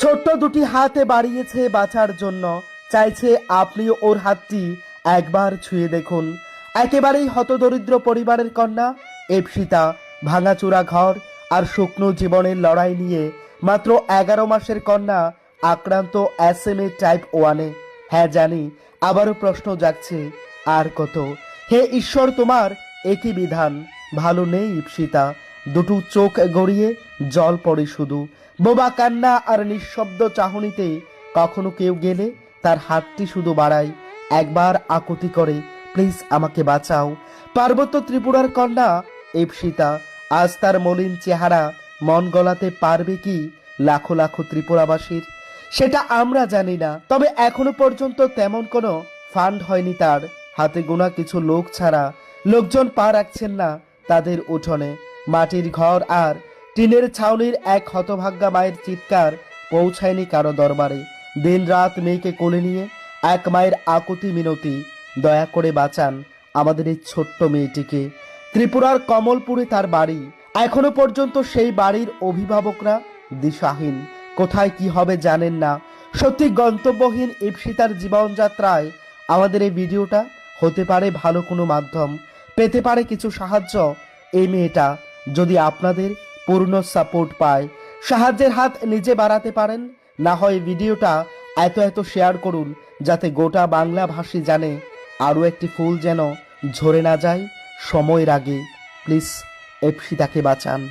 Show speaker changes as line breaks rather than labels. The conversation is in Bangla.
ছোট্ট দুটি হাতে বাড়িয়েছে বাঁচার জন্য, চাইছে আপনিও ওর হাতটি একবার ছুঁয়ে দেখুন। একেবারেই হতদরিদ্র পরিবারের কন্যা ইপ্সিতা, ভাঙাচোরা ঘর আর শুকনো জীবনের লড়াই নিয়ে মাত্র 11 মাসের কন্যা, আক্রান্ত SMA টাইপ 1-এ। হ্যাঁ জানি, আবারও প্রশ্ন জাগছে, আর কত? হে ঈশ্বর, তোমার একই বিধান। ভালো নেই ইপ্সিতা। দুটো চোখ গড়িয়ে জল পড়ে শুধু। বোবা কান্না আর নিঃশব্দ চাহনিতে কখনো কেউ গেলে তার হাতটি শুধু বাড়ায়, একবার আকুতি করে, প্লিজ আমাকে বাঁচাও। পার্বত্য ত্রিপুরার কন্যা ইপ্সিতা, আজ তার মলিন চেহারা মন গলাতে পারবে কি লাখো লাখো ত্রিপুরাবাসীর? সেটা আমরা জানি না, তবে এখনো পর্যন্ত তেমন কোনো ফান্ড হয়নি তার। হাতে গোনা কিছু লোক ছাড়া লোকজন পা রাখছেন না তাদের উঠোনে। মাটির ঘর আর টিনের ছাউনির এক হতভাগ্যা মায়ের চিৎকার পৌঁছায়নি কারো দরবারে। দিন রাত মেয়েকে কোলে নিয়ে এক মায়ের আকুতি মিনতি, দয়া করে বাঁচান আমাদের এই ছোট্ট মেয়েটিকে। ত্রিপুরার কমলপুরে তার বাড়ি। এখনো পর্যন্ত সেই বাড়ির অভিভাবকরা দিশাহীন, কোথায় কি হবে জানেন না। সত্যি গন্তব্যহীন ইপ্সিতার জীবনযাত্রায় আমাদের এই ভিডিওটা হতে পারে ভালো কোনো মাধ্যম, পেতে পারে কিছু সাহায্য এই মেয়েটা, যদি আপনাদের পূর্ণ সাপোর্ট পায়। সাহায্যের হাত নিজে বাড়াতে পারেন, না হয় ভিডিওটা এত শেয়ার করুন যাতে গোটা বাংলা ভাষী জানে আরও একটি ফুল যেন ঝরে না যায় সময়ের আগে। প্লিজ ইপ্সিতাকে বাঁচান।